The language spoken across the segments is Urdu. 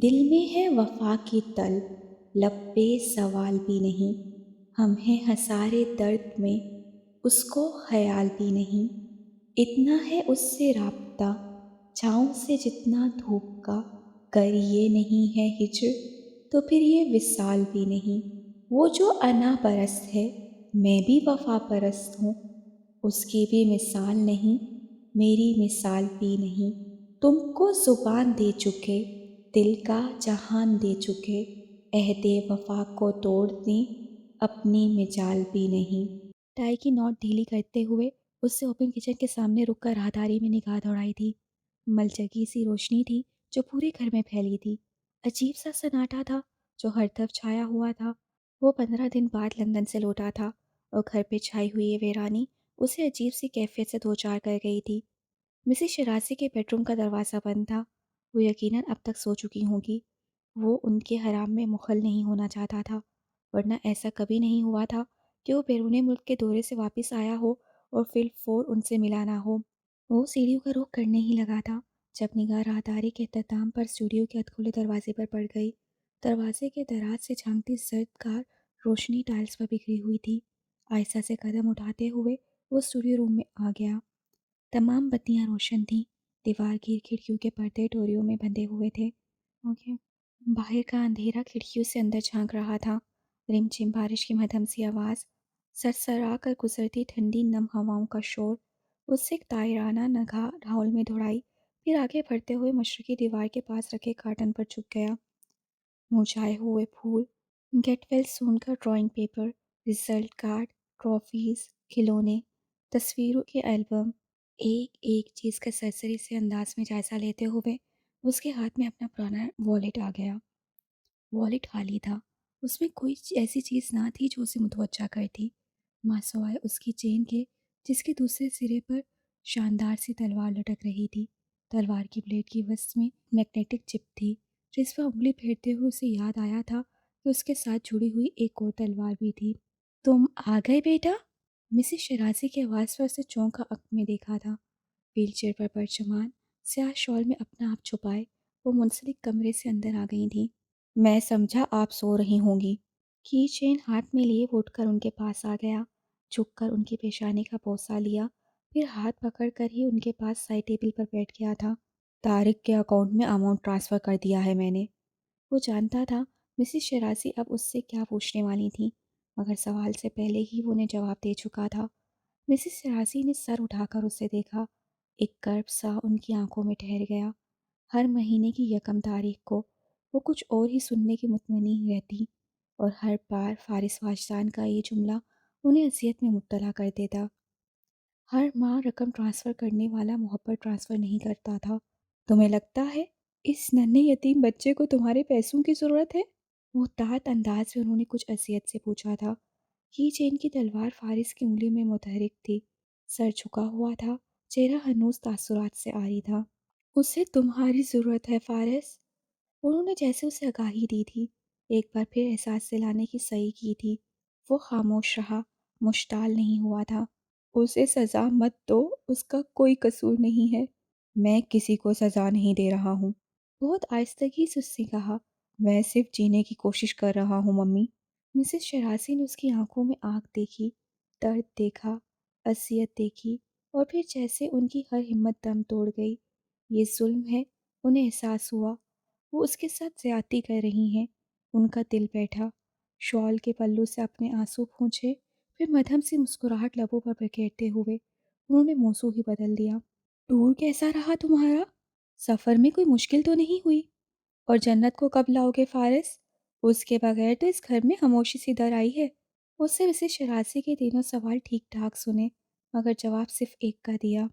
دل میں ہے وفا کی طلب، لب پہ سوال بھی نہیں، ہم ہیں ہسارے درد میں، اس کو خیال بھی نہیں۔ اتنا ہے اس سے رابطہ چھاؤں سے جتنا دھوپ کا، گر یہ نہیں ہے ہجر تو پھر یہ وصال بھی نہیں۔ وہ جو انا پرست ہے میں بھی وفا پرست ہوں، اس کی بھی مثال نہیں، میری مثال بھی نہیں۔ تم کو زبان دے چکے، دل کا جہان دے چکے، عہد وفا کو توڑ دیں، اپنی مجال بھی نہیں۔ ٹائی کی نوٹ ڈھیلی کرتے ہوئے اس سے اوپن کچن کے سامنے رک کر راہداری میں نگاہ دوڑائی تھی۔ ملچگی سی روشنی تھی جو پورے گھر میں پھیلی تھی۔ عجیب سا سناٹا تھا جو ہر طرف چھایا ہوا تھا۔ وہ 15 دن بعد لندن سے لوٹا تھا اور گھر پہ چھائی ہوئی یہ ویرانی اسے عجیب سی کیفیت سے دوچار کر گئی تھی۔ مسز شرازی کے بیڈ روم کا دروازہ بند تھا۔ وہ یقیناً اب تک سو چکی ہوں گی۔ وہ ان کے حرام میں مخل نہیں ہونا چاہتا تھا، ورنہ ایسا کبھی نہیں ہوا تھا کہ وہ بیرون ملک کے دورے سے واپس آیا ہو اور فی الفور ان سے ملا نہ ہو۔ وہ سیڑھیوں کا رخ کرنے ہی لگا تھا جب نگاہ راہداری کے اختتام پر اسٹوڈیو کے ادھکھلے دروازے پر پڑ گئی۔ دروازے کے دراز سے جھانکتی زرد گار روشنی ٹائلز پر بکھری ہوئی تھی۔ آہستہ سے قدم اٹھاتے ہوئے وہ اسٹوڈیو روم میں آ گیا۔ تمام بتیاں روشن تھیں۔ دیوار کی کھڑکیوں کے پردے ڈوریوں میں بندھے ہوئے تھے۔ باہر کا اندھیرا کھڑکیوں سے اندر جھانک رہا تھا۔ رم جھم بارش کی مدھم سی آواز، سرسرا کر گزرتی ٹھنڈی نم ہواؤں کا شور، اس سے ایک طائرانہ نگاہ ہال میں دوڑائی، پھر آگے بڑھتے ہوئے مشرقی دیوار کے پاس رکھے کارٹن پر جھک گیا۔ مرجھائے ہوئے پھول، گیٹ ویل سون کا drawing paper, result card, trophies, کھلونے، تصویروں کے البم، ایک ایک چیز کا سرسری سے انداز میں جائزہ لیتے ہوئے اس کے ہاتھ میں اپنا پرانا والیٹ آ گیا۔ والیٹ خالی تھا۔ اس میں کوئی ایسی چیز نہ تھی جو اسے متوجہ کرتی، ماں سوائے اس کی چین کے جس کے دوسرے سرے پر شاندار سی تلوار لٹک رہی تھی۔ تلوار کی بلیڈ کی وسط میں میگنیٹک چپ تھی، جس پر انگلی پھیرتے ہوئے اسے یاد آیا تھا کہ اس کے ساتھ جڑی ہوئی ایک اور تلوار بھی تھی۔ تم آ گئے بیٹا؟ مسز شرازی کی آواز پر اسے چونک کا عقل میں دیکھا تھا۔ ویل چیئر پر پرچمان سیاہ شال میں اپنا آپ چھپائے وہ منسلک کمرے سے اندر آ گئی تھیں۔ میں سمجھا آپ سو رہی ہوں گی۔ کی چین ہاتھ میں لیے وہ اٹھ کر ان کے پاس آ گیا، جھک کر ان کی پیشانی کا بوسہ لیا، پھر ہاتھ پکڑ کر ہی ان کے پاس سائڈ ٹیبل پر بیٹھ گیا تھا۔ طارق کے اکاؤنٹ میں اماؤنٹ ٹرانسفر کر دیا ہے میں نے۔ وہ جانتا تھا مسز شرازی اب اس سے کیا پوچھنے والی تھیں، مگر سوال سے پہلے ہی وہ انہیں جواب دے چکا تھا۔ مسز شرازی نے سر اٹھا کر اسے دیکھا۔ ایک کرب سا ان کی آنکھوں میں ٹھہر گیا۔ ہر مہینے کی 1 تاریخ کو وہ کچھ اور ہی سننے کی مطمئن رہتی، اور ہر بار فارس واجدان کا یہ جملہ انہیں اذیت میں مبتلا کر دیتا۔ ہر ماہ رقم ٹرانسفر کرنے والا محبت ٹرانسفر نہیں کرتا تھا۔ تمہیں لگتا ہے اس ننھے یتیم بچے کو تمہارے پیسوں کی ضرورت ہے؟ وہ تحت انداز میں انہوں نے کچھ اذیت سے پوچھا تھا۔ کی چین کی تلوار فارس کی انگلی میں متحرک تھی، سر جھکا ہوا تھا، چہرہ ہنوز تاثرات سے عاری تھا۔ اسے تمہاری ضرورت ہے فارس؟ انہوں نے جیسے اسے آگاہی دی تھی، ایک بار پھر احساس دلانے کی صحیح کی تھی۔ وہ خاموش رہا، مشتعل نہیں ہوا تھا۔ اسے سزا مت دو، اس کا کوئی قصور نہیں ہے۔ میں کسی کو سزا نہیں دے رہا ہوں۔ بہت آہستگی سے اس نے کہا، میں صرف جینے کی کوشش کر رہا ہوں ممی۔ مسز شرازی نے اس کی آنکھوں میں آگ دیکھی، درد دیکھا، اذیت دیکھی، اور پھر جیسے ان کی ہر ہمت دم توڑ گئی۔ یہ ظلم ہے، انہیں احساس ہوا۔ وہ اس کے ساتھ زیادتی کر رہی ہیں۔ ان کا دل بیٹھا۔ شال کے پلو سے اپنے آنسو پھونچے، پھر مدھم سی مسکراہٹ لبوں پر بکھیرتے ہوئے انہوں نے موضوع ہی بدل دیا۔ ٹور کیسا رہا تمہارا؟ سفر میں کوئی مشکل تو نہیں ہوئی؟ اور جنت کو کب لاؤ گے فارس؟ اس کے بغیر تو اس گھر میں خاموشی سی در آئی ہے۔ اس سے مسز شرازی کے تینوں سوال ٹھیک ٹھاک سنے، مگر جواب صرف ایک کا دیا۔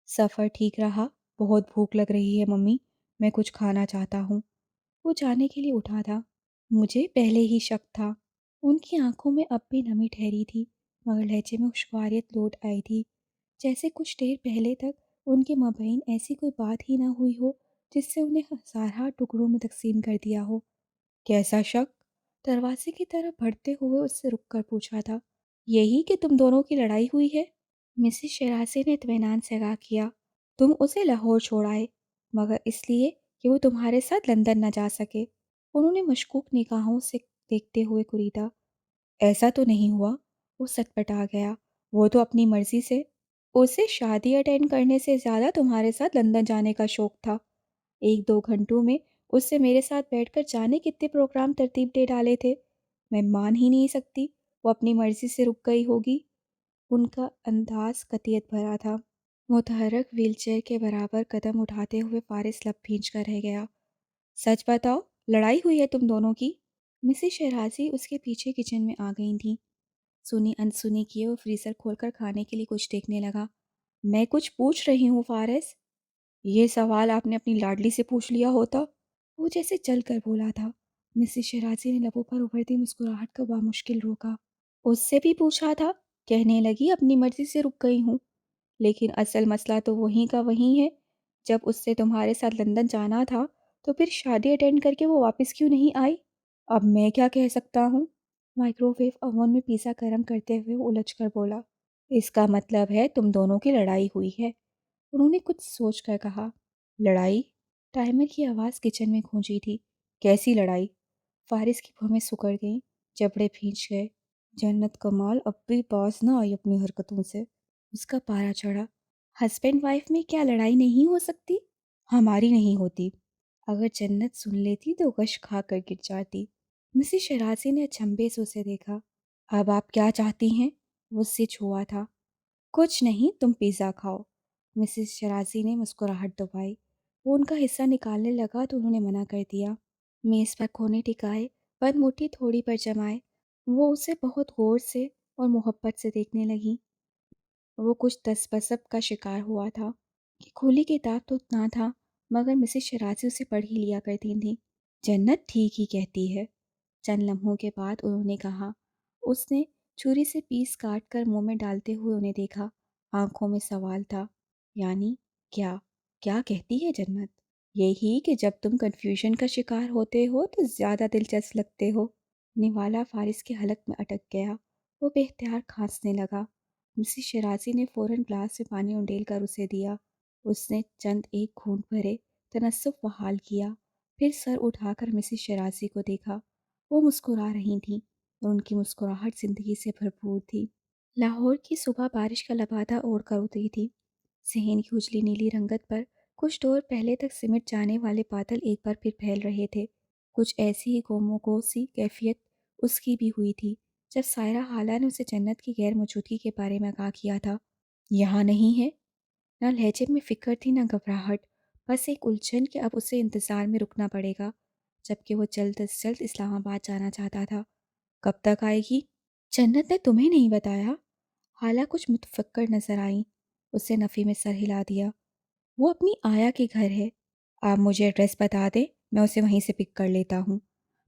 سفر ٹھیک رہا، بہت بھوک لگ رہی ہے ممی، میں کچھ کھانا چاہتا ہوں۔ وہ جانے کے لیے اٹھا تھا۔ مجھے پہلے ہی شک تھا۔ ان کی آنکھوں میں اب بھی نمی ٹھہری تھی، مگر لہجے میں خوشگواریت لوٹ آئی تھی، جیسے کچھ دیر پہلے تک ان کے مابین ایسی کوئی بات ہی نہ ہوئی ہو جس سے انہیں ہزارہ ٹکڑوں میں تقسیم کر دیا ہو۔ کیسا شک؟ دروازے کی طرف بڑھتے ہوئے اس سے رک کر پوچھا تھا۔ یہی کہ تم دونوں کی لڑائی ہوئی ہے؟ مسز شرازی نے اطمینان سے کہا کیا، تم اسے لاہور چھوڑ آئے، مگر اس لیے کہ وہ تمہارے ساتھ لندن نہ جا سکے۔ انہوں نے مشکوک نگاہوں سے دیکھتے ہوئے کوریدا۔ ایسا تو نہیں ہوا، وہ سٹپٹا گیا۔ وہ تو اپنی مرضی سے، اسے شادی اٹینڈ کرنے سے زیادہ تمہارے ساتھ لندن جانے کا شوق تھا۔ 1-2 گھنٹوں میں اس سے میرے ساتھ بیٹھ کر جانے کتنے پروگرام ترتیب دے ڈالے تھے۔ میں مان ہی نہیں سکتی وہ اپنی مرضی سے رک گئی ہوگی۔ ان کا انداز قطعیت بھرا تھا۔ متحرک ویل چیئر کے برابر قدم اٹھاتے ہوئے فارس لب بھینچ کر رہ گیا۔ سچ بتاؤ، لڑائی ہوئی ہے تم دونوں کی؟ مسز شیرازی اس کے پیچھے کچن میں آ گئی تھیں۔ سنی انسنی کیے وہ فریزر کھول کر کھانے کے لیے کچھ دیکھنے لگا۔ میں کچھ پوچھ رہی ہوں فارس۔ یہ سوال آپ نے اپنی لاڈلی سے پوچھ لیا ہوتا۔ وہ جیسے چل کر بولا تھا۔ مسز شیرازی نے لبوں پر ابھرتی مسکراہٹ کو بامشکل روکا۔ اس سے بھی پوچھا تھا، کہنے لگی اپنی مرضی سے رک گئی ہوں، لیکن اصل مسئلہ تو وہیں کا وہیں ہے۔ جب اس سے تمہارے ساتھ لندن جانا تھا تو پھر شادی اٹینڈ کر کے وہ واپس کیوں نہیں آئی؟ اب میں کیا کہہ سکتا ہوں؟ مائکرو ویو اوون میں پیزا گرم کرتے ہوئے وہ الجھ کر بولا۔ اس کا مطلب ہے تم دونوں کی لڑائی ہوئی ہے، انہوں نے کچھ سوچ کر کہا۔ لڑائی؟ ٹائمر کی آواز کچن میں گونجی تھی۔ کیسی لڑائی؟ فارس کی بھویں سکڑ گئیں، جبڑے بھینچ گئے۔ جنت کمال اب بھی باز نہ آئی اپنی حرکتوں سے۔ اس کا پارا چڑھا۔ ہسبینڈ وائف میں کیا لڑائی نہیں ہو سکتی؟ ہماری نہیں ہوتی۔ اگر جنت سن لیتی تو غش کھا کر گر جاتی۔ مسز شیرازی نے اچنبھے سے اسے دیکھا۔ اب آپ کیا چاہتی ہیں؟ وہ سچ ہوا تھا۔ کچھ نہیں، تم پیزا کھاؤ۔ مسز شیرازی نے مسکراہٹ دبائی۔ وہ ان کا حصہ نکالنے لگا تو انہوں نے منع کر دیا۔ میز پر کونے ٹکائے، بند مٹھی تھوڑی پر جمائے، وہ اسے بہت غور سے اور محبت سے دیکھنے لگی۔ وہ کچھ تذبذب کا شکار ہوا تھا کہ کھلی کتاب تو نہ تھا، مگر مسز شیرازی اسے پڑھ ہی لیا کرتی تھیں۔ جنت ٹھیک ہی کہتی ہے۔ چند لمحوں کے بعد انہوں نے کہا۔ اس نے چھری سے پیس کاٹ کر منہ میں ڈالتے ہوئے انہیں دیکھا۔ آنکھوں میں سوال تھا۔ یعنی کیا؟ کیا کہتی ہے جنت؟ یہی کہ جب تم کنفیوژن کا شکار ہوتے ہو تو زیادہ دلچسپ لگتے ہو۔ نوالا فارس کے حلق میں اٹک گیا۔ وہ بے اختیار کھانسنے لگا۔ مسز شیرازی نے فوراً گلاس سے پانی انڈیل کر اسے دیا۔ اس نے چند ایک گھونٹ بھرے، تناسب بحال کیا، پھر سر اٹھا کر مسز شیرازی کو دیکھا۔ وہ مسکرا رہی تھیں اور ان کی مسکراہٹ زندگی سے بھرپور تھی۔ لاہور کی صبح بارش کا لبادہ اوڑھ کر اتری تھی۔ صحن کی اجلی نیلی رنگت پر کچھ دور پہلے تک سمٹ جانے والے بادل ایک بار پھر پھیل رہے تھے۔ کچھ ایسی ہی گم سی کیفیت اس کی بھی ہوئی تھی جب سائرہ خالہ نے اسے جنت کی غیر موجودگی کے بارے میں آگاہ کیا تھا۔ یہاں نہیں ہے؟ نہ لہجے میں فکر تھی نہ گھبراہٹ، بس ایک الجھن کہ اب اسے انتظار میں رکنا پڑے گا، جبکہ وہ جلد از جلد اسلام آباد جانا چاہتا تھا۔ کب تک آئے گی؟ جنت نے تمہیں نہیں بتایا؟ خالہ کچھ متفکر نظر آئیں۔ اسے نفی میں سر ہلا دیا۔ وہ اپنی آیا کے گھر ہے۔ آپ مجھے ایڈریس بتا دیں، میں اسے وہیں سے پک کر لیتا ہوں۔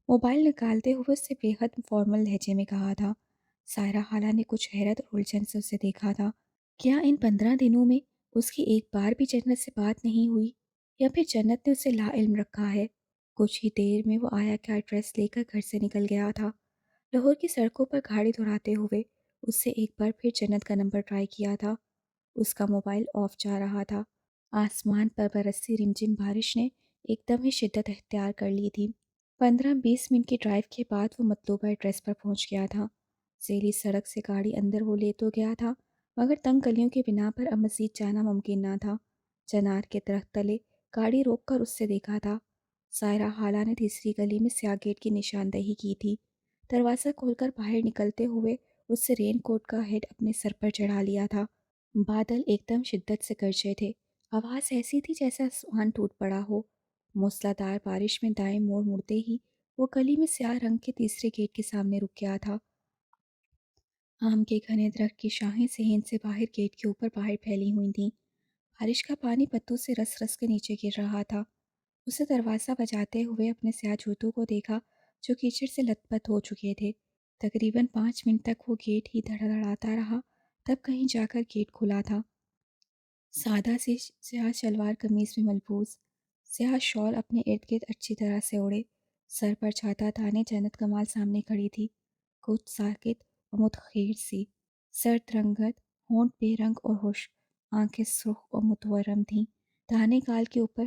موبائل نکالتے ہوئے اس سے بے حد فارمل لہجے میں کہا تھا۔ سائرہ خالہ نے کچھ حیرت اور الجھن سے اسے دیکھا تھا۔ کیا ان 15 دنوں میں اس کی ایک بار بھی جنت سے بات نہیں ہوئی، یا پھر جنت نے اسے لا علم رکھا ہے؟ کچھ ہی دیر میں وہ آیا کا ایڈریس لے کر گھر سے نکل گیا تھا۔ لاہور کی سڑکوں پر گاڑی دہراتے ہوئے اس سے ایک بار پھر جنت کا نمبر ٹرائی کیا تھا۔ اس کا موبائل آف جا رہا تھا۔ آسمان پر برسی رمجم بارش نے ایک دم ہی شدت اختیار کر لی تھی۔ 15-20 منٹ کی ڈرائیو کے بعد وہ مطلوبہ ایڈریس پر پہنچ گیا تھا۔ ذیلی سڑک سے گاڑی اندر وہ لے تو گیا تھا، مگر تنگ گلیوں کی بنا پر اب مزید جانا ممکن نہ تھا۔ چنار کے درخت تلے گاڑی روک کر اس سے دیکھا تھا۔ سائرہ خالہ نے تیسری گلی میں سیاہ گیٹ کی نشاندہی کی تھی۔ دروازہ کھول کر باہر نکلتے ہوئے اس سے رین کوٹ کا ہیڈ اپنے سر پر چڑھا لیا تھا۔ بادل ایک دم شدت سے گرجے تھے۔ آواز ایسی تھی جیسے آسمان ٹوٹ پڑا ہو۔ موسلا دھار بارش میں دائیں موڑ مڑتے ہی وہ گلی میں سیاہ رنگ کے تیسرے گیٹ کے سامنے رک گیا تھا۔ آم کے گھنے درخت کی شاخیں صحن سے باہر گیٹ کے اوپر باہر پھیلی ہوئی تھیں۔ بارش کا پانی پتوں سے رس رس کے نیچے گر رہا تھا۔ اسے دروازہ بجاتے ہوئے اپنے سیاہ جوتوں کو دیکھا جو کیچڑ سے لت پت ہو چکے تھے۔ تقریباً 5 منٹ تک وہ گیٹ ہی دھڑدھڑاتا رہا، تب کہیں جا کر گیٹ کھلا تھا۔ سادہ سی سیاہ شلوار قمیض میں ملبوس، سیاہ شال اپنے ارد گرد اچھی طرح سے اوڑھے، سر پر چھاتا تانے جنت کمال سامنے کھڑی تھی، کچھ ساکت اور متخیر سی، سرد رنگت، ہونٹ بے رنگ اور خشک، آنکھیں سرخ اور متورم تھیں، داہنے گال کے اوپر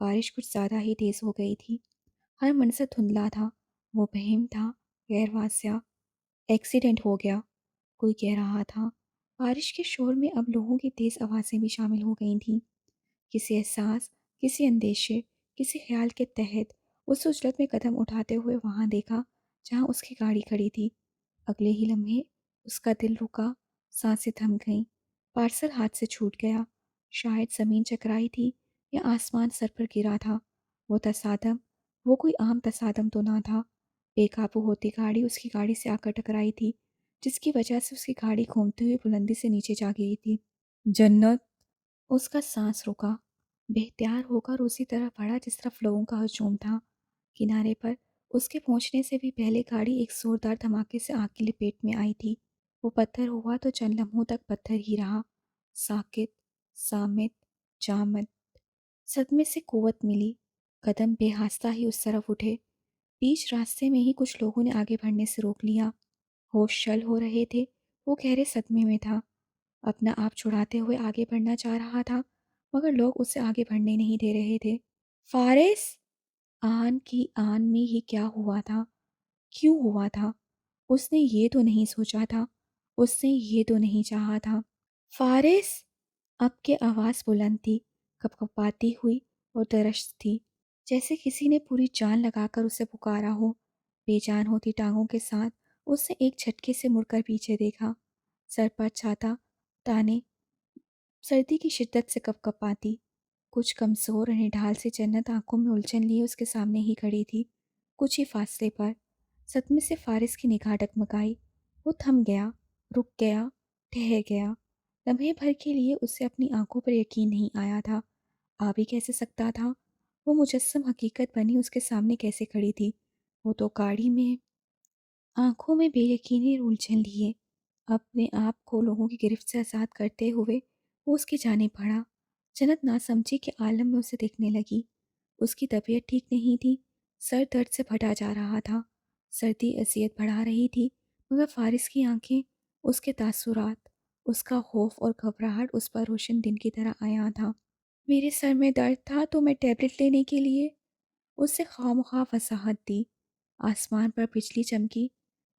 بارش کچھ زیادہ ہی تیز ہو گئی تھی۔ ہر منظر دھندلا تھا۔ وہ بہم تھا، غیر واضح۔ ایکسیڈنٹ ہو گیا، کوئی کہہ رہا تھا۔ بارش کے شور میں اب لوگوں کی تیز آوازیں بھی شامل ہو گئی تھیں۔ کسی احساس، کسی اندیشے، کسی خیال کے تحت اس اجلت میں قدم اٹھاتے ہوئے وہاں دیکھا جہاں اس کی گاڑی کھڑی تھی۔ اگلے ہی لمحے اس کا دل رکا، سانسیں تھم گئیں۔ پارسل ہاتھ سے چھوٹ گیا۔ شاید زمین چکرائی تھی یا آسمان سر پر گرا تھا۔ وہ تصادم، وہ کوئی عام تصادم تو نہ تھا۔ بے قابو ہوتی گاڑی اس کی گاڑی سے آ کر ٹکرائی تھی، جس کی وجہ سے اس کی گاڑی گھومتے ہوئے بلندی سے نیچے جا گئی تھی۔ جنت! اس کا سانس رکا، بے اختیار ہو کر اسی طرف بڑھا جس طرف لوگوں کا ہجوم تھا۔ کنارے پر اس کے پہنچنے سے بھی پہلے گاڑی ایک زوردار دھماکے سے آگ کی لپیٹ میں آئی تھی۔ وہ پتھر ہوا تو چند لمحوں تک پتھر ہی رہا، ساکت، صامت، جامد۔ صدمے سے قوت ملی، قدم بے آہستہ ہی اس طرف اٹھے۔ بیچ راستے میں ہی کچھ لوگوں نے آگے بڑھنے سے روک لیا۔ ہوش چل ہو رہے تھے، وہ گہرے صدمے میں تھا۔ اپنا آپ چھڑاتے ہوئے آگے بڑھنا چاہ رہا تھا، مگر لوگ اسے آگے بڑھنے نہیں دے رہے تھے۔ فارس! آن کی آن میں ہی کیا ہوا تھا؟ کیوں ہوا تھا؟ اس نے یہ تو نہیں سوچا تھا، اس نے یہ تو نہیں چاہا تھا۔ فارس! اب کے آواز بلند تھی، کپ کپاتی ہوئی اور درشت تھی، جیسے کسی نے پوری جان لگا کر اسے پکارا ہو۔ بے جان ہوتی ٹانگوں کے ساتھ اس نے ایک جھٹکے سے مڑ کر پیچھے دیکھا۔ سر پر چھاتا تانے سردی کی شدت سے کپ کپاتی، کچھ کمزور اور نڈھال سی جنت آنکھوں میں الجھن لیے اس کے سامنے ہی کھڑی تھی، کچھ ہی فاصلے پر۔ صدمے سے فارس کی نگاہ ڈگمگائی۔ وہ تھم گیا، رک گیا، ٹھہر گیا۔ لمحے بھر کے لیے اسے اپنی آنکھوں پر یقین نہیں آیا تھا۔ آ بھی کیسے سکتا تھا؟ وہ مجسم حقیقت بنی اس کے سامنے کیسے کھڑی تھی؟ وہ تو گاڑی میں۔ آنکھوں میں بے یقینی الجھن لیے اپنے آپ کو لوگوں کی گرفت سے آزاد کرتے ہوئے وہ اس کی جانب بڑھا۔ جنت ناسمجھی کے عالم میں اسے دیکھنے لگی۔ اس کی طبیعت ٹھیک نہیں تھی، سر درد سے پھٹا جا رہا تھا، سردی اذیت بڑھا رہی تھی، مگر فارس کی آنکھیں، اس کے تاثرات، اس کا خوف اور گھبراہٹ اس پر روشن دن کی طرح آیا تھا۔ میرے سر میں درد تھا تو میں ٹیبلٹ لینے کے لیے اس سے خواہ وضاحت دی۔ آسمان پر بجلی چمکی،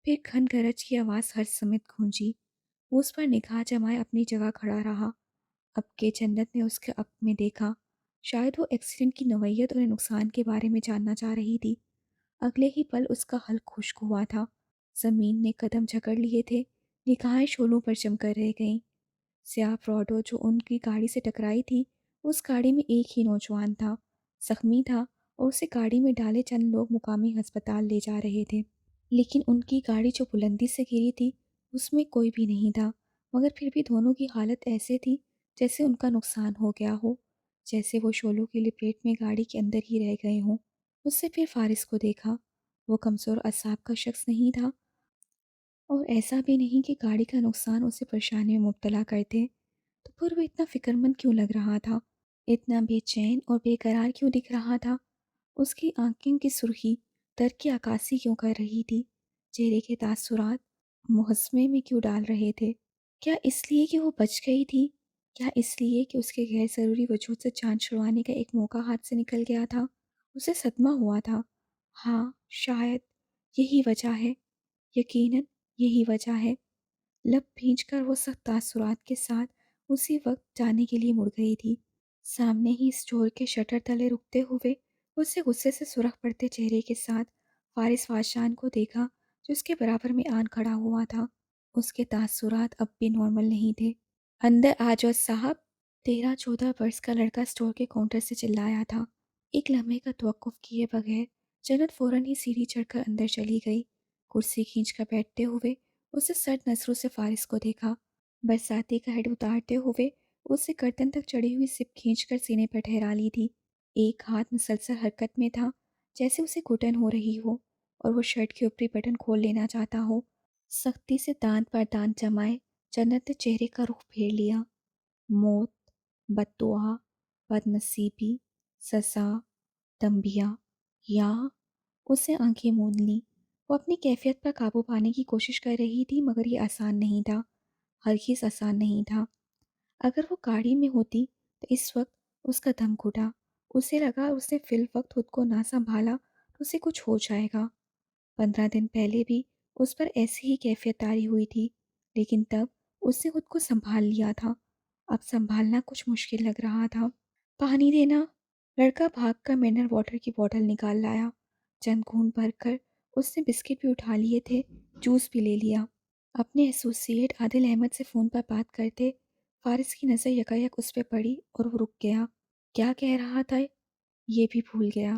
پھر گھن گرج کی آواز ہر سمت گونجی۔ وہ اس پر نگاہ جمائے اپنی جگہ کھڑا رہا۔ اب کے جنت نے اس کے عقل میں دیکھا، شاید وہ ایکسیڈنٹ کی نوعیت اور نقصان کے بارے میں جاننا چاہ رہی تھی۔ اگلے ہی پل اس کا حلق خشک ہوا تھا، زمین نے قدم جکڑ لیے تھے، نگاہیں شعلوں پر چم کر رہ گئیں۔ سیاہ پراڈو جو ان کی گاڑی سے ٹکرائی تھی، اس گاڑی میں ایک ہی نوجوان تھا، زخمی تھا، اور اسے گاڑی میں ڈالے چند لوگ مقامی ہسپتال لے جا رہے تھے۔ لیکن ان کی گاڑی جو بلندی سے گری تھی اس میں کوئی بھی نہیں تھا، مگر پھر بھی دونوں کی حالت ایسے تھی جیسے ان کا نقصان ہو گیا ہو، جیسے وہ شعلوں کی لپیٹ میں گاڑی کے اندر ہی رہ گئے ہوں۔ اس سے پھر فارس کو دیکھا۔ وہ کمزور اعصاب کا شخص نہیں تھا، اور ایسا بھی نہیں کہ گاڑی کا نقصان اسے پریشانی میں مبتلا کرتے، تو پھر وہ اتنا فکر مند کیوں لگ رہا تھا؟ اتنا بے چین اور بے قرار کیوں دکھ رہا تھا؟ اس کی آنکھیں کی سرخی درد کی عکاسی کیوں کر رہی تھی؟ چہرے کے تاثرات محسمے میں کیوں ڈال رہے تھے؟ کیا اس لیے کہ وہ بچ گئی تھی؟ کیا اس لیے کہ اس کے غیر ضروری وجود سے جان چھڑوانے کا ایک موقع ہاتھ سے نکل گیا تھا؟ اسے صدمہ ہوا تھا۔ ہاں، شاید یہی وجہ ہے، یقیناً یہی وجہ ہے۔ لب بھینچ کر وہ سخت تاثرات کے ساتھ اسی وقت جانے کے لیے مڑ گئی تھی۔ سامنے ہی اسٹور کے شٹر تلے رکتے ہوئے اسے غصے سے سرخ پڑتے چہرے کے ساتھ فارس فاشان کو دیکھا جو اس کے برابر میں آن کھڑا ہوا تھا۔ اس کے تاثرات اب بھی نارمل نہیں تھے۔ اندر آ جاؤ صاحب، 13-14 برس کا لڑکا اسٹور کے کاؤنٹر سے چلایا تھا۔ ایک لمحے کا توقف کیے بغیر جنت فوراً ہی سیڑھی چڑھ کر اندر چلی گئی۔ کرسی کھینچ کر بیٹھتے ہوئے اسے سرد نظروں سے فارس کو دیکھا۔ برساتی کا ہیڈ اتارتے ہوئے اسے گردن تک چڑھی ہوئی سپ کھینچ کر سینے پر ٹھہرا لی تھی۔ ایک ہاتھ مسلسل حرکت میں تھا، جیسے اسے گھٹن ہو رہی ہو اور وہ شرٹ کے اوپری بٹن کھول لینا چاہتا ہو۔ سختی سے دانت پر دانت جمائے جنت نے چہرے کا رخ پھیر لیا۔ موت، بد دعا، بد نصیبی، سزا، تنبیہ، یا؟ اسے آنکھیں موند لیں۔ وہ اپنی کیفیت پر قابو پانے کی کوشش کر رہی تھی، مگر یہ آسان نہیں تھا، ہرگز آسان نہیں تھا۔ اگر وہ گاڑی میں ہوتی تو اس وقت اس کا دم گھٹا، اسے لگا اس نے فی الوقت خود کو نہ سنبھالا تو اسے کچھ ہو جائے گا۔ 15 دن پہلے بھی اس پر ایسی ہی کیفیت طاری ہوئی تھی، لیکن تب اس نے خود کو سنبھال لیا تھا۔ اب سنبھالنا کچھ مشکل لگ رہا تھا۔ پانی دینا؟ لڑکا بھاگ کر منرل واٹر کی بوتل نکال لایا۔ چند گھونٹ بھر کر اس نے بسکٹ بھی اٹھا لیے تھے، جوس بھی لے لیا۔ اپنے ایسوسیٹ عادل احمد سے فون پر بات کرتے فارس کی نظر یکایک اس پہ پڑی اور وہ رک گیا۔ کیا کہہ رہا تھا یہ بھی بھول گیا۔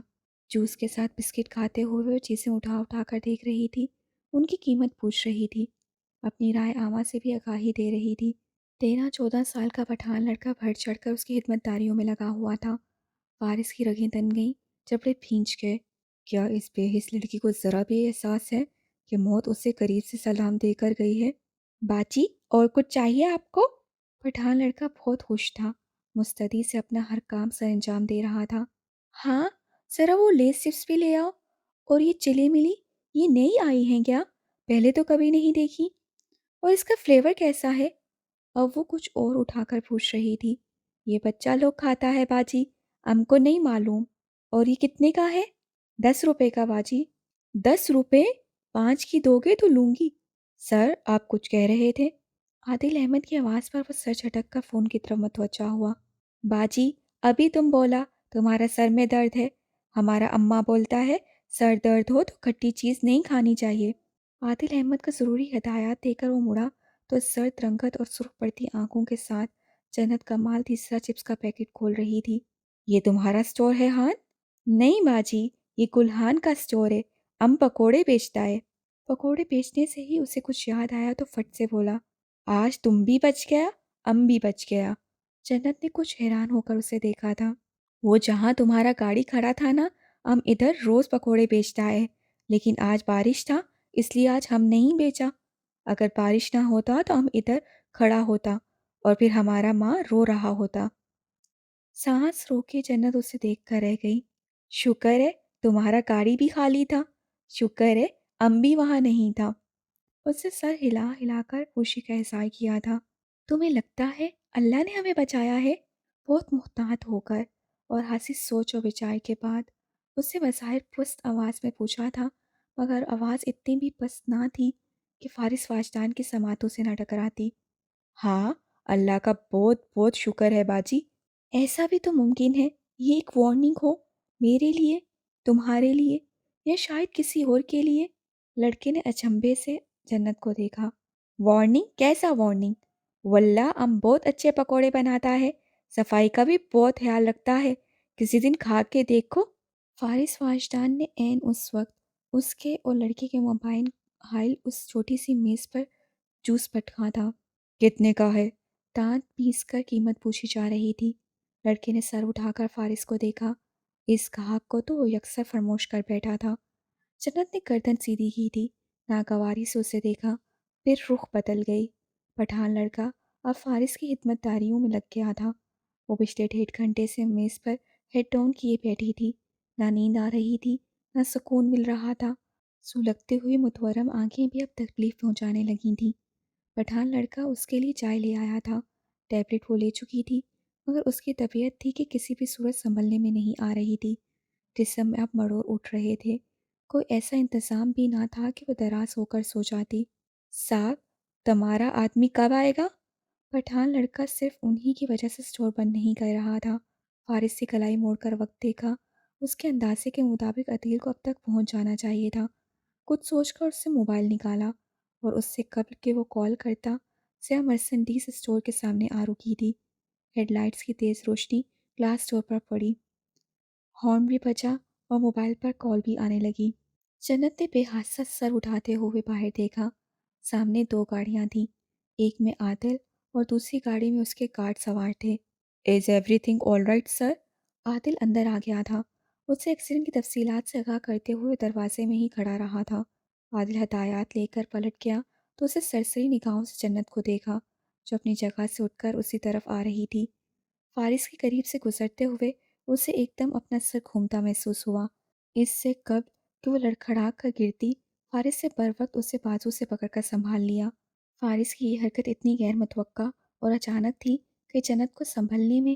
جوس کے ساتھ بسکٹ کھاتے ہوئے وہ چیزیں اٹھا اٹھا کر دیکھ رہی تھی، ان کی قیمت پوچھ رہی تھی، اپنی رائے عامہ سے بھی آگاہی دے رہی تھی۔ 13-14 سال کا پٹھان لڑکا بڑھ چڑھ کر اس کی خدمت داریوں میں لگا ہوا تھا۔ فارس کی رگیں تن گئیں، جبڑے بھینچ گئے۔ کیا اس بے حس لڑکی کو ذرا بھی احساس ہے کہ موت اسے قریب سے سلام دے کر گئی ہے؟ باجی اور کچھ چاہیے آپ کو؟ پٹھان لڑکا بہت خوش تھا، مستعدی سے اپنا ہر کام سر انجام دے رہا تھا۔ ہاں، ذرا وہ لیس چپس بھی لے آؤ، اور یہ چلی ملی، یہ نئی آئی ہیں کیا؟ پہلے تو کبھی نہیں دیکھی۔ اور اس کا فلیور کیسا ہے؟ اب وہ کچھ اور اٹھا کر پوچھ رہی تھی۔ یہ بچہ لوگ کھاتا ہے باجی، ہم کو نہیں معلوم۔ اور یہ کتنے کا ہے؟ 10 روپے کا باجی۔ 10 روپے؟ 5 کی دو گے تو لوں گی۔ سر آپ کچھ کہہ رہے تھے؟ عادل احمد کی آواز پر وہ سر جھٹک کر فون کی طرف متوجہ ہوا۔ باجی ابھی تم بولا تمہارا سر میں درد ہے، ہمارا اماں بولتا ہے سر درد ہو تو کھٹی چیز نہیں کھانی چاہیے۔ عادل احمد کو ضروری ہدایات دے کر وہ مڑا تو سرد رنگت اور سرخ پڑتی آنکھوں کے ساتھ جنت کمال تیسرا چپس کا پیکٹ کھول رہی تھی۔ یہ تمہارا سٹور ہے ہان؟ نہیں باجی، یہ گلہان کا سٹور ہے، ام پکوڑے بیچتا ہے۔ پکوڑے بیچنے سے ہی اسے کچھ یاد آیا تو فٹ سے بولا، آج تم بھی بچ گیا، ام بھی بچ گیا۔ جنت نے کچھ حیران ہو کر اسے دیکھا تھا۔ وہ جہاں تمہارا گاڑی کھڑا تھا نا، ام ادھر روز پکوڑے بیچتا ہے، لیکن آج بارش تھا اس لیے آج ہم نہیں بیچا۔ اگر بارش نہ ہوتا تو ہم ادھر کھڑا ہوتا اور پھر ہمارا ماں رو رہا ہوتا۔ سانس روکے جنت اسے دیکھ کر رہ گئی۔ شکر ہے تمہارا گاڑی بھی خالی تھا، شکر ہے ام بھی وہاں نہیں تھا۔ اس سے سر ہلا ہلا کر خوشی کا اظہار کیا تھا۔ تمہیں لگتا ہے اللہ نے ہمیں بچایا ہے؟ بہت محتاط ہو کر اور حسیس سوچ و بچار کے بعد اس سے بظاہر پست آواز میں پوچھا تھا، مگر آواز اتنی بھی پست نہ تھی کہ فارس واجدان کی سماعتوں سے نہ ٹکراتی۔ ہاں، اللہ کا بہت بہت شکر ہے باجی۔ ایسا بھی تو ممکن ہے یہ ایک وارننگ ہو، میرے لیے، تمہارے لیے، یا شاید کسی اور کے لیے۔ لڑکے نے اچنبھے سے جنت کو دیکھا۔ وارننگ؟ کیسا وارننگ؟ واللہ ام بہت اچھے پکوڑے بناتا ہے، صفائی کا بھی بہت خیال رکھتا ہے، کسی دن کھا کے دیکھو۔ فارس واجدان نے عین اس وقت اس کے اور لڑکے کے موبائل حائل اس چھوٹی سی میز پر جوس پٹکا تھا۔ کتنے کا ہے؟ دانت پیس کر قیمت پوچھی جا رہی تھی۔ لڑکے نے سر اٹھا کر فارس کو دیکھا، اس گاہک کو تو وہ یکسر فرموش کر بیٹھا تھا۔ جنت نے گردن سیدھی کی تھی، ناگواری سے اسے دیکھا، پھر رخ بدل گئی۔ پٹھان لڑکا اب فارس کی خدمت داریوں میں لگ گیا تھا۔ وہ پچھلے 1.5 گھنٹے سے میز پر ہیڈ ڈاؤن کیے بیٹھی تھی، نہ نیند آ رہی تھی نہ سکون مل رہا تھا۔ سلگتے ہوئی متورم آنکھیں بھی اب تکلیف پہنچانے لگی تھیں۔ پٹھان لڑکا اس کے لیے چائے لے آیا تھا، ٹیبلٹ وہ لے چکی تھی، مگر اس کی طبیعت تھی کہ کسی بھی صورت سنبھلنے میں نہیں آ رہی تھی۔ جسم میں اب مڑوڑ اٹھ رہے تھے، کوئی ایسا انتظام بھی نہ تھا کہ وہ دراز ہو کر سو جاتی۔ صاحب تمہارا آدمی کب آئے گا؟ پٹھان لڑکا صرف انہی کی وجہ سے سٹور بند نہیں کر رہا تھا۔ فارس سے کلائی موڑ کر وقت دیکھا، اس کے اندازے کے مطابق عدیل کو اب تک پہنچ جانا چاہیے تھا۔ کچھ سوچ کر اس سے موبائل نکالا اور اس سے قبل کہ وہ کال کرتا سیاہ مرسنڈیز اسٹور کے سامنے آ رکی تھی۔ ہیڈ لائٹس کی تیز روشنی گلاس ڈور پر پڑی، ہارن بھی بجا اور موبائل پر کال بھی آنے لگی۔ جنت نے بے حاصل سر اٹھاتے ہوئے باہر دیکھا۔ سامنے 2 گاڑیاں تھیں، ایک میں عادل اور دوسری گاڑی میں اس کے گارڈ سوار تھے۔ Is everything all right sir? Adil اندر آ گیا تھا، اسے ایکسیڈنٹ کی تفصیلات سے آگاہ کرتے ہوئے دروازے میں ہی کھڑا رہا تھا۔ عادل ہدایات لے کر پلٹ گیا تو اسے سرسری نگاہوں سے جنت کو دیکھا، جو اپنی جگہ سے اٹھ کر اسی طرف آ رہی تھی۔ فارس کے قریب سے گزرتے ہوئے اسے ایک دم اپنا سر گھومتا محسوس ہوا۔ اس سے قبل کہ وہ لڑکھڑا کر گرتی، فارس سے بر وقت اسے بازو سے پکڑ کر سنبھال لیا۔ فارس کی یہ حرکت اتنی غیر متوقع اور اچانک تھی کہ جنت کو سنبھلنے میں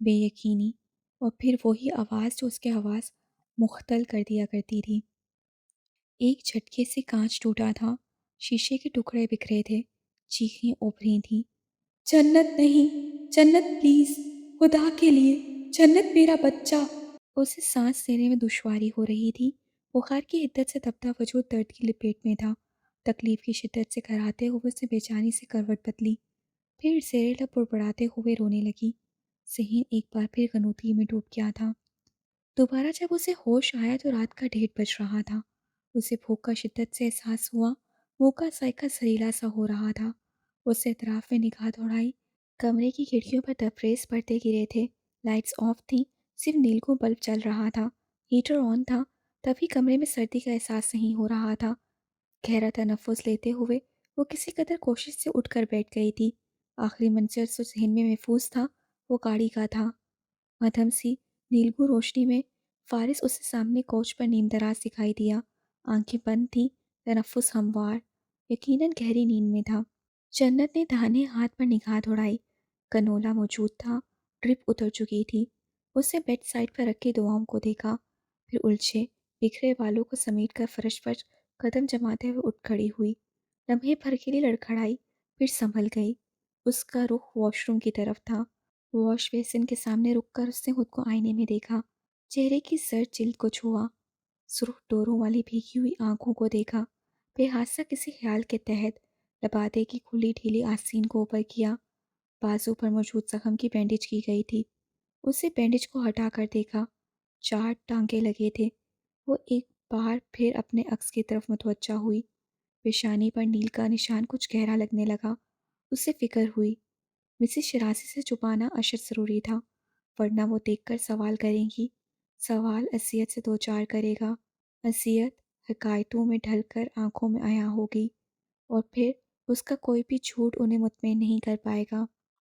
بے یقینی، اور پھر وہی آواز جو اس کی آواز مختل کر دیا کرتی تھی۔ ایک جھٹکے سے کانچ ٹوٹا تھا، شیشے کے ٹکڑے بکھرے تھے، چیخیں ابھری تھیں، جنت نہیں، جنت پلیز، خدا کے لیے، جنت میرا بچہ۔ اسے سانس لینے میں دشواری ہو رہی تھی، بخار کی حدت سے تپتا وجود درد کی لپیٹ میں تھا، تکلیف کی شدت سے کراہتے ہوئے اسے بے چینی سے کروٹ بدلی، پھر زیر لب بڑبڑاتے ہوئے رونے لگی۔ ذہن ایک بار پھر غنودگی میں ڈوب گیا تھا۔ دوبارہ جب اسے ہوش آیا تو رات کا 1:30 بج رہا تھا۔ اسے بھوک کا شدت سے احساس ہوا، منہ کا ذائقہ زہریلا سا ہو رہا تھا۔ اسے اطراف میں نگاہ دوڑائی، کمرے کی کھڑکیوں پر تفریز پردے گرے تھے، لائٹس آف تھیں، صرف نیلگوں بلب چل رہا تھا، ہیٹر آن تھا، تبھی کمرے میں سردی کا احساس نہیں ہو رہا تھا۔ گہرا تنفس لیتے ہوئے وہ کسی قدر کوشش سے اٹھ کر بیٹھ گئی تھی۔ آخری منظر جو ذہن میں محفوظ تھا وہ گاڑی کا تھا۔ مدھم سی نیلگوں روشنی میں فارس اسے سامنے کوچ پر نیم دراز دکھائی دیا، آنکھیں بند تھیں، تنفس ہموار، یقیناً گہری نیند میں تھا۔ جنت نے داہنے ہاتھ پر نگاہ دوڑائی، کنولا موجود تھا، ڈرپ اتر چکی تھی۔ اس نے بیڈ سائڈ پر رکھی دعاؤں کو دیکھا، پھر الجھے بکھرے بالوں کو سمیٹ کر فرش پر قدم جماتے ہوئے اٹھ کھڑی ہوئی، لمحے بھر کے لیے لڑکھڑائی، پھر سنبھل گئی۔ اس کا رخ واش روم کی طرف تھا۔ واش بیسن کے سامنے رک کر اس نے خود کو آئینے میں دیکھا، چہرے کی زرد جلد کو چھوا، سرخ ڈوروں والی بھیگی ہوئی آنکھوں کو دیکھا، بے حادثہ کسی خیال کے تحت لبادے کی کھلی ڈھیلی آستین کو اوپر کیا۔ بازو پر موجود زخم کی بینڈیج کی گئی تھی۔ اسے بینڈیج کو ہٹا کر دیکھا، 4 ٹانکے لگے تھے۔ وہ ایک بار پھر اپنے عکس کی طرف متوجہ ہوئی، پیشانی پر نیل کا نشان کچھ گہرا لگنے لگا۔ اسے فکر ہوئی، مسز شرازی سے چھپانا اشد ضروری تھا، ورنہ وہ دیکھ کر سوال کریں گی، سوال اذیت سے دوچار کرے گا، اذیت حکایتوں میں ڈھل کر آنکھوں میں عیاں ہوگی، اور پھر اس کا کوئی بھی جھوٹ انہیں مطمئن نہیں کر پائے گا۔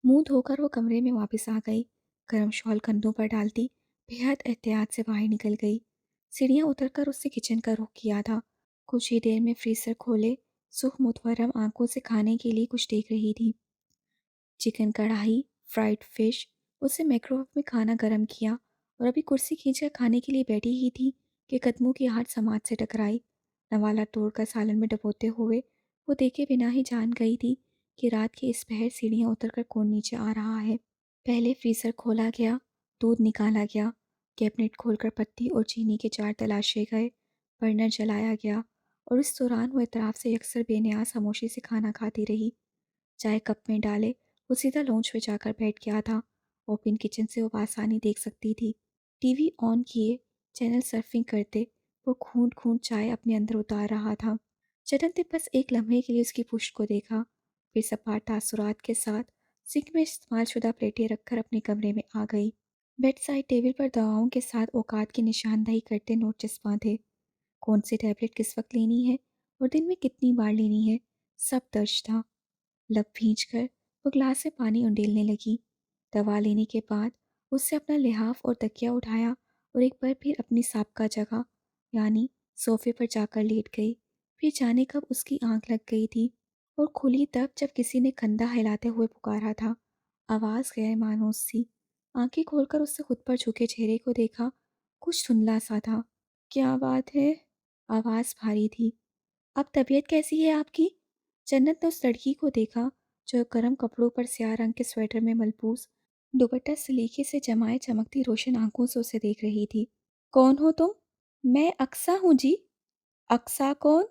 منہ دھو کر وہ کمرے میں واپس آ گئی، گرم شال کندھوں پر ڈالتی بے حد احتیاط سے باہر نکل گئی۔ سیڑھیاں اتر کر اس نے کچن کا رخ کیا تھا۔ کچھ ہی دیر میں فریزر کھولے سرخ متورم آنکھوں سے کھانے کے لیے کچھ دیکھ رہی تھی، چکن کڑھائی، فرائیڈ فش۔ اسے مائکرو ویو میں کھانا گرم کیا اور ابھی کرسی کھینچ کر کھانے کے لیے بیٹھی ہی تھی کہ قدموں کی آہٹ سماعت سے ٹکرائی۔ نوالا توڑ کر سالن میں ڈبوتے ہوئے وہ دیکھے بنا ہی جان گئی تھی کہ رات کے اس پہر سیڑھیاں اتر کر کون نیچے آ رہا ہے۔ پہلے فریزر کھولا گیا، دودھ نکالا گیا، کیبنٹ کھول کر پتی اور چینی کے جار تلاشے گئے، برنر جلایا گیا، اور اس دوران وہ اطراف سے یکسر بے نیاز خاموشی سے کھانا کھاتی رہی۔ چائے کپ میں ڈالے وہ سیدھا لونج پہ جا کر بیٹھ گیا تھا۔ اوپن کچن سے وہ بآسانی دیکھ سکتی تھی۔ ٹی وی آن کیے چینل سرفنگ کرتے وہ گھونٹ گھونٹ چائے اپنے اندر اتار رہا تھا۔ جنت نے بس ایک لمحے کے لیے اس کی پشت کو دیکھا، پھر سپاٹ تاثرات کے ساتھ سنک میں استعمال شدہ پلیٹیں رکھ کر اپنے کمرے میں آ گئی۔ بیڈ سائڈ ٹیبل پر دواؤں کے ساتھ اوقات کی نشاندہی کرتے نوٹ چسپاں تھے، کون سی ٹیبلٹ کس وقت لینی ہے اور دن میں کتنی بار لینی ہے، سب درج تھا۔ لب بھینچ کر وہ گلاس سے پانی انڈیلنے لگی۔ دوا لینے کے بعد اس سے اپنا لحاف اور تکیہ اٹھایا اور ایک بار پھر اپنی سابقہ جگہ یعنی صوفے پر جا کر لیٹ گئی۔ پھر جانے کب اس کی آنکھ لگ گئی تھی اور کھلی تب جب کسی نے کندھا ہلاتے ہوئے پکارا تھا۔ آواز غیر مانوس تھی۔ آنکھیں کھول کر اس سے خود پر جھکے چہرے کو دیکھا، کچھ دھندلا سا تھا۔ کیا بات ہے؟ آواز بھاری تھی۔ اب طبیعت کیسی ہے آپ کی؟ جنت نے اس لڑکی کو دیکھا جو گرم کپڑوں پر سیاہ رنگ کے سویٹر میں ملبوس، دوپٹہ سلیقے سے جمائے چمکتی روشن آنکھوں سے اسے دیکھ رہی تھی۔ کون ہو تم؟ میں اقصیٰ ہوں جی۔ اقصیٰ کون؟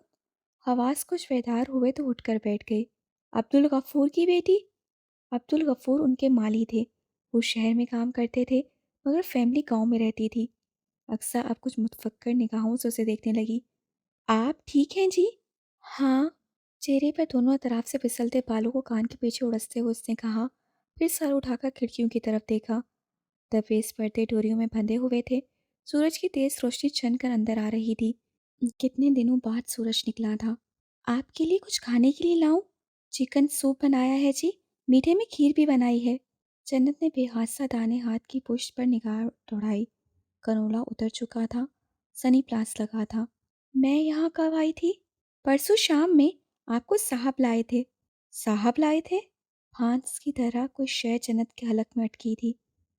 حواس کچھ بیدار ہوئے تو اٹھ کر بیٹھ گئے۔ عبدالغفور کی بیٹی؟ عبدالغفور ان کے مالی تھے، وہ شہر میں کام کرتے تھے مگر فیملی گاؤں میں رہتی تھی۔ اقصیٰ اب کچھ متفکر نگاہوں سے اسے دیکھنے لگی۔ آپ ٹھیک ہیں جی؟ ہاں، چہرے پر دونوں اطراف سے پھسلتے بالوں کو کان کے پیچھے اڑستے ہوئے اس نے کہا، پھر سر اٹھا کر کھڑکیوں کی طرف دیکھا۔ دبیز پردے ڈوریوں میں بندھے ہوئے تھے، سورج کی تیز روشنی چھن کر اندر آ رہی تھی۔ کتنے دنوں بعد سورج نکلا تھا۔ آپ کے لیے کچھ کھانے کے لیے لاؤں؟ چکن سوپ بنایا ہے جی، میٹھے میں کھیر بھی بنائی ہے۔ جنت نے بے حادثہ دانے ہاتھ کی پشت پر نگاہ دوڑائی، کنولا اتر چکا تھا، سنی پلاس لگا تھا۔ میں یہاں کب آئی تھی؟ پرسوں شام میں، آپ کو صاحب لائے تھے۔ صاحب لائے تھے؟ پھانس کی طرح کوئی شے جنت کے حلق میں اٹکی تھی۔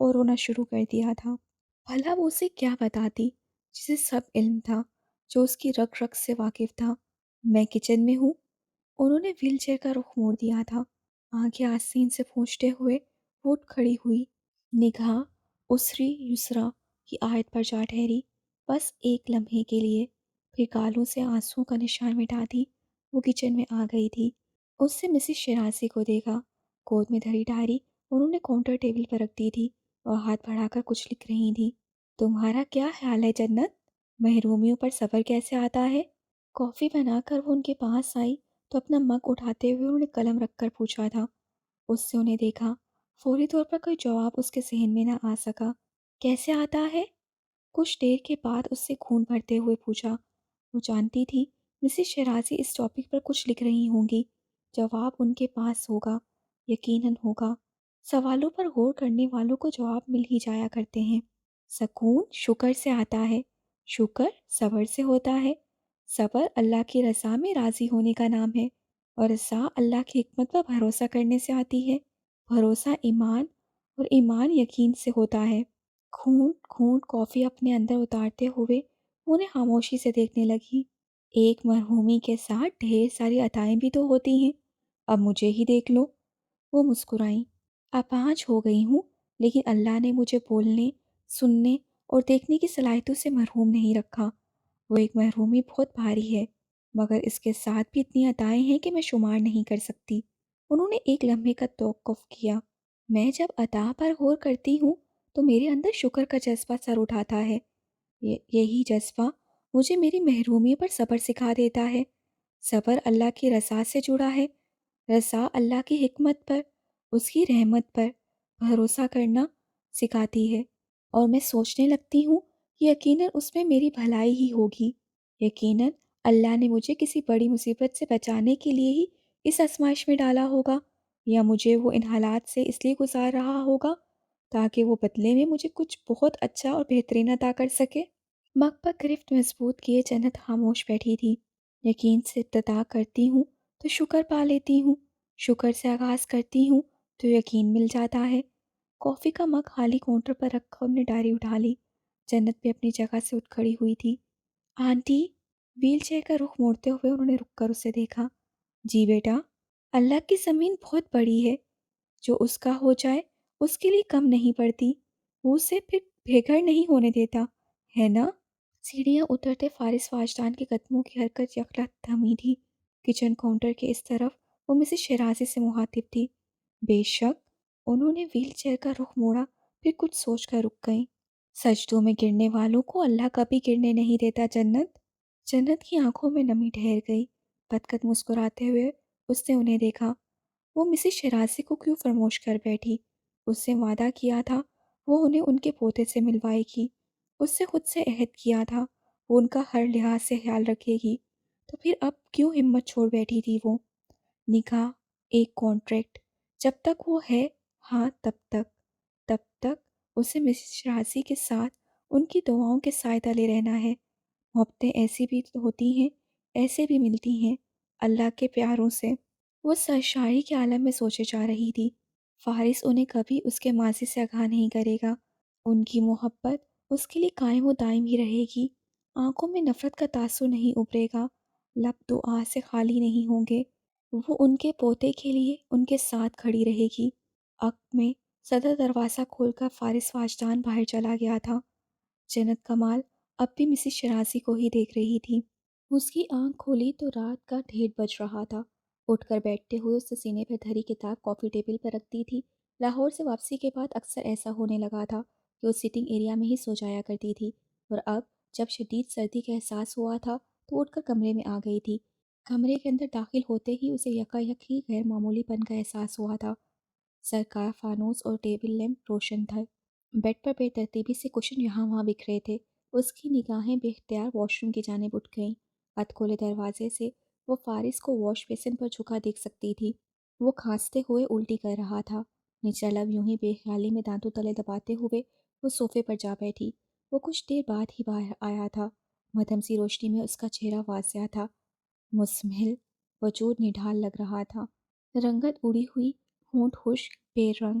اور رونا شروع کر دیا تھا۔ بھلا وہ اسے کیا بتاتی جسے سب علم تھا، جو اس کی رگ رگ سے واقف تھا۔ میں کچن میں ہوں۔ انہوں نے ویل چیئر کا رخ موڑ دیا تھا۔ آنکھیں آستین سے پوچھتے ہوئے وہ اٹھ کھڑی ہوئی، نگاہ اسری یسرا کی آیت پر جا ٹھہری، بس ایک لمحے کے لیے، پھر گالوں سے آنسوؤں کا نشان مٹا دی۔ وہ کچن میں آ گئی تھی۔ اس سے مسز شیرازی کو دیکھا۔ گود میں دھری ڈائری انہوں نے کاؤنٹر ٹیبل پر رکھ دی تھی اور ہاتھ بڑھا کر کچھ لکھ رہی تھی۔ تمہارا کیا خیال ہے جنت؟ محرومیوں پر صبر کیسے آتا ہے؟ کافی بنا کر وہ ان کے پاس آئی تو اپنا مگ اٹھاتے ہوئے انہوں نے قلم رکھ کر پوچھا تھا۔ اس سے انہیں دیکھا۔ فوری طور پر کوئی جواب اس کے ذہن میں نہ آ سکا۔ کیسے آتا ہے؟ کچھ دیر کے بعد اس سے خون بھرتے ہوئے پوچھا۔ وہ جانتی تھی مسز شیرازی اس ٹاپک پر کچھ لکھ رہی ہوں گی۔ جواب ان کے پاس ہوگا، یقیناً ہوگا۔ سوالوں پر غور کرنے والوں کو جواب مل ہی جایا کرتے ہیں۔ سکون شکر سے آتا ہے، شکر صبر سے ہوتا ہے، صبر اللہ کی رضا میں راضی ہونے کا نام ہے، اور رضا اللہ کی حکمت پر بھروسہ کرنے سے آتی ہے۔ بھروسہ ایمان اور ایمان یقین سے ہوتا ہے۔ خون کافی اپنے اندر اتارتے ہوئے وہ انہیں خاموشی سے دیکھنے لگی۔ ایک مرحومی کے ساتھ ڈھیر ساری عطائیں بھی تو ہوتی ہیں، اب مجھے ہی دیکھ لو۔ وہ مسکرائیں۔ اپاہج ہو گئی ہوں، لیکن اللہ نے مجھے بولنے، سننے اور دیکھنے کی صلاحیتوں سے محروم نہیں رکھا۔ وہ ایک محرومی بہت بھاری ہے، مگر اس کے ساتھ بھی اتنی عطائیں ہیں کہ میں شمار نہیں کر سکتی۔ انہوں نے ایک لمحے کا توقف کیا۔ میں جب عطا پر غور کرتی ہوں تو میرے اندر شکر کا جذبہ سر اٹھاتا ہے۔ یہی جذبہ مجھے میری محرومی پر صبر سکھا دیتا ہے۔ صبر اللہ کی رضا سے جڑا ہے، رضا اللہ کی حکمت پر، اس کی رحمت پر بھروسہ کرنا سکھاتی ہے، اور میں سوچنے لگتی ہوں کہ یقیناً اس میں میری بھلائی ہی ہوگی۔ یقیناً اللہ نے مجھے کسی بڑی مصیبت سے بچانے کے لیے ہی اس آزمائش میں ڈالا ہوگا، یا مجھے وہ ان حالات سے اس لیے گزار رہا ہوگا تاکہ وہ بدلے میں مجھے کچھ بہت اچھا اور بہترین عطا کر سکے۔ مگ پر گرفت مضبوط کیے جنت خاموش بیٹھی تھی۔ یقین سے ابتدا کرتی ہوں تو شکر پا لیتی ہوں، شکر سے آغاز کرتی ہوں تو یقین مل جاتا ہے۔ کافی کا مگ خالی کاؤنٹر پر رکھا انہوں نے ڈائری اٹھا لی۔ جنت بھی اپنی جگہ سے اٹھ کھڑی ہوئی تھی۔ آنٹی، ویل چیئر کا رخ موڑتے ہوئے انہوں نے رک کر اسے دیکھا۔ جی بیٹا، اللہ کی زمین بہت بڑی ہے، جو اس کا ہو جائے اس کے لیے کم نہیں پڑتی، وہ اسے پھر بے گھر نہیں ہونے دیتا، ہے نا؟ سیڑھیاں اترتے فارس واجدان کے قدموں کی حرکت یکلا تھمی تھی۔ کچن کاؤنٹر کے اس طرف وہ مسز شیرازی سے مخاطب تھی۔ بے شک۔ انہوں نے ویل چیئر کا رخ موڑا، پھر کچھ سوچ کر رک گئیں۔ سجدوں میں گرنے والوں کو اللہ کبھی گرنے نہیں دیتا جنت۔ جنت کی آنکھوں میں نمی ٹھہر گئی۔ بدقد مسکراتے ہوئے اس نے انہیں دیکھا۔ وہ مسز شیرازی کو کیوں فراموش کر بیٹھی؟ اس سے وعدہ کیا تھا وہ انہیں ان کے پوتے سے ملوائے گی۔ اس سے خود سے عہد کیا تھا وہ ان کا ہر لحاظ سے خیال رکھے گی، تو پھر اب کیوں ہمت چھوڑ بیٹھی تھی وہ؟ نکاح ایک کانٹریکٹ، جب تک وہ ہے، ہاں تب تک اسے مسز شیرازی کے ساتھ ان کی دعاؤں کے سائے تلے رہنا ہے۔ محبتیں ایسی بھی ہوتی ہیں، ایسے بھی ملتی ہیں، اللہ کے پیاروں سے۔ وہ سرشاری کے عالم میں سوچے جا رہی تھی۔ فارس انہیں کبھی اس کے ماضی سے آگاہ نہیں کرے گا۔ ان کی محبت اس کے لیے قائم و دائم ہی رہے گی۔ آنکھوں میں نفرت کا تاثر نہیں ابھرے گا، لب دعا سے خالی نہیں ہوں گے۔ وہ ان کے پوتے کے لیے ان کے ساتھ کھڑی رہے گی۔ عقب میں صدر دروازہ کھول کر فارس واجدان باہر چلا گیا تھا۔ جنت کمال اب بھی مسز شیرازی کو ہی دیکھ رہی تھی۔ اس کی آنکھ کھولی تو رات کا 1:30 بج رہا تھا۔ اٹھ کر بیٹھتے ہوئے اس نے سینے پر دھری کتاب کافی ٹیبل پر رکھ دی تھی۔ لاہور سے واپسی کے بعد اکثر ایسا ہونے لگا تھا کہ وہ سٹنگ ایریا میں ہی سو جایا کرتی تھی، اور اب جب شدید سردی کا احساس ہوا تھا تو اٹھ کر کمرے میں آ گئی تھی۔ کمرے کے اندر داخل ہوتے ہی اسے یکایک ہی غیر معمولی پن کا احساس ہوا تھا۔ سرکار فانوس اور ٹیبل لیمپ روشن تھے۔ بیڈ پر بے ترتیبی سے کشن یہاں وہاں بکھرے تھے۔ اس کی نگاہیں بے اختیار واش روم کی جانب اٹھ گئیں۔ ہتھ کھولے دروازے سے وہ فارس کو واش بیسن پر جھکا دیکھ سکتی تھی۔ وہ کھانستے ہوئے الٹی کر رہا تھا۔ نچلا لب یوں ہی بے خیالی میں دانتوں تلے دباتے ہوئے وہ صوفے پر جا بیٹھی۔ وہ کچھ دیر بعد ہی باہر آیا تھا۔ مدھم سی روشنی میں اس کا چہرہ واضح تھا، مسمل، وجود نڈھال لگ رہا تھا۔ رنگت اڑی ہوئی، ہونٹ خشک، بے رنگ،